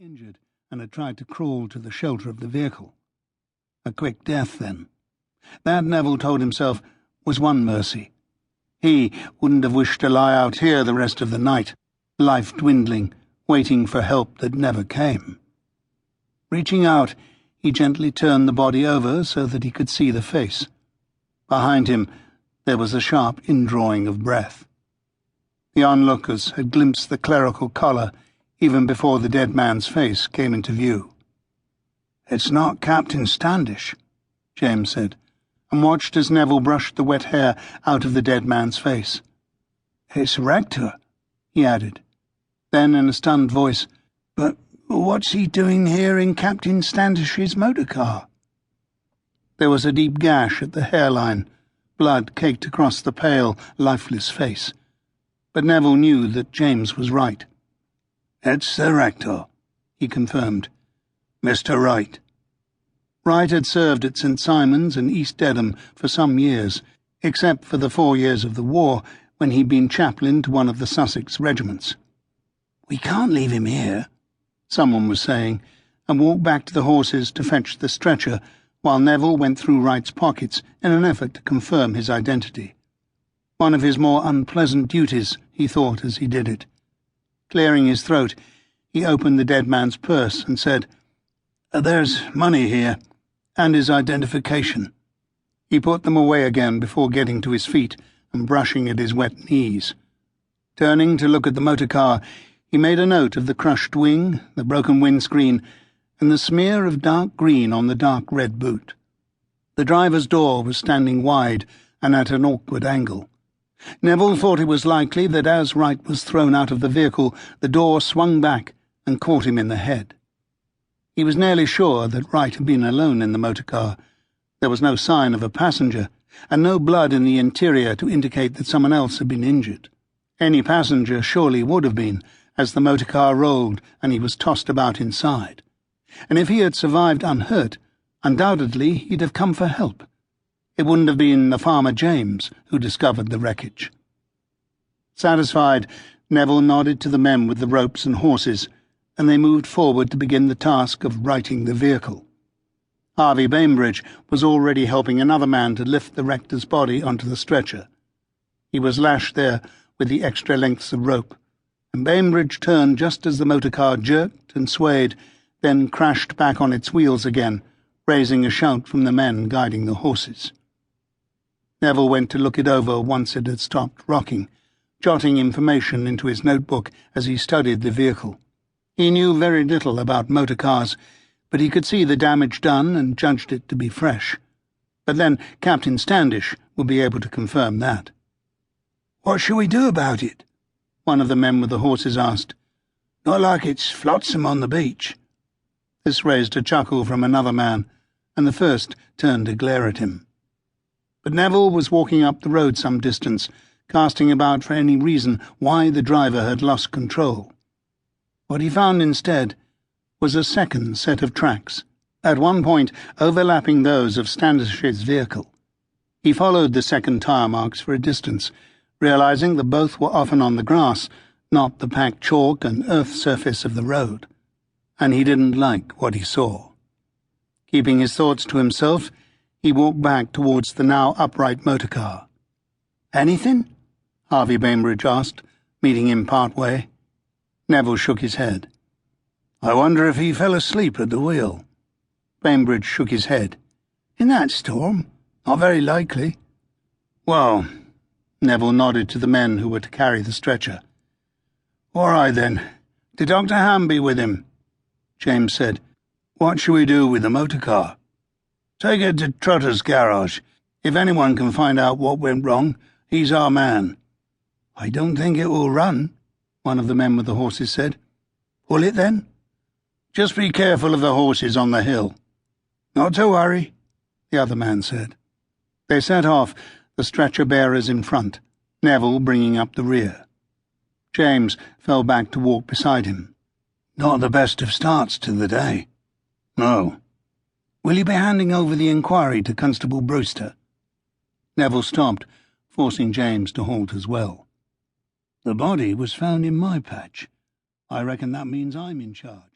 injured and had tried to crawl to the shelter of the vehicle. A quick death, then. That, Neville told himself, was one mercy. He wouldn't have wished to lie out here the rest of the night, life dwindling, waiting for help that never came. Reaching out, he gently turned the body over so that he could see the face. Behind him, there was a sharp indrawing of breath. The onlookers had glimpsed the clerical collar even before the dead man's face came into view. "It's not Captain Standish," James said, and watched as Neville brushed the wet hair out of the dead man's face. "It's Rector," he added. Then, in a stunned voice, "But what's he doing here in Captain Standish's motorcar?" There was a deep gash at the hairline, blood caked across the pale, lifeless face. But Neville knew that James was right. "It's the Rector," he confirmed. "Mr. Wright." Wright had served at St. Simon's and East Dedham for some years, except for the 4 years of the war when he'd been chaplain to one of the Sussex regiments. "We can't leave him here," someone was saying, and walked back to the horses to fetch the stretcher, while Neville went through Wright's pockets in an effort to confirm his identity. One of his more unpleasant duties, he thought as he did it. Clearing his throat, he opened the dead man's purse and said, "There's money here, and his identification." He put them away again before getting to his feet and brushing at his wet knees. Turning to look at the motorcar, he made a note of the crushed wing, the broken windscreen, and the smear of dark green on the dark red boot. The driver's door was standing wide and at an awkward angle. Neville thought it was likely that as Wright was thrown out of the vehicle, the door swung back and caught him in the head. He was nearly sure that Wright had been alone in the motorcar. There was no sign of a passenger, and no blood in the interior to indicate that someone else had been injured. Any passenger surely would have been, as the motorcar rolled and he was tossed about inside. And if he had survived unhurt, undoubtedly he'd have come for help. It wouldn't have been the farmer James who discovered the wreckage. Satisfied, Neville nodded to the men with the ropes and horses, and they moved forward to begin the task of righting the vehicle. Harvey Bainbridge was already helping another man to lift the rector's body onto the stretcher. He was lashed there with the extra lengths of rope, and Bainbridge turned just as the motorcar jerked and swayed, then crashed back on its wheels again, raising a shout from the men guiding the horses. Neville went to look it over once it had stopped rocking, jotting information into his notebook as he studied the vehicle. He knew very little about motorcars, but he could see the damage done and judged it to be fresh. But then Captain Standish would be able to confirm that. "What shall we do about it?" one of the men with the horses asked. "Not like it's flotsam on the beach." This raised a chuckle from another man, and the first turned to glare at him. But Neville was walking up the road some distance, casting about for any reason why the driver had lost control. What he found instead was a second set of tracks, at one point overlapping those of Standish's vehicle. He followed the second tyre marks for a distance, realizing that both were often on the grass, not the packed chalk and earth surface of the road, and he didn't like what he saw. Keeping his thoughts to himself, he walked back towards the now upright motorcar. "Anything?" Harvey Bainbridge asked, meeting him part way. Neville shook his head. "I wonder if he fell asleep at the wheel." Bainbridge shook his head. "In that storm? Not very likely." "Well," Neville nodded to the men who were to carry the stretcher. "All right, then. Did Dr. Ham be with him?" James said. "What shall we do with the motorcar?" "Take it to Trotter's garage. If anyone can find out what went wrong, he's our man." "I don't think it will run," one of the men with the horses said. "Will it, then?" "Just be careful of the horses on the hill." "Not to worry," the other man said. They set off, the stretcher-bearers in front, Neville bringing up the rear. James fell back to walk beside him. "Not the best of starts to the day." "No." "Will you be handing over the inquiry to Constable Brewster?" Neville stopped, forcing James to halt as well. "The body was found in my patch. I reckon that means I'm in charge."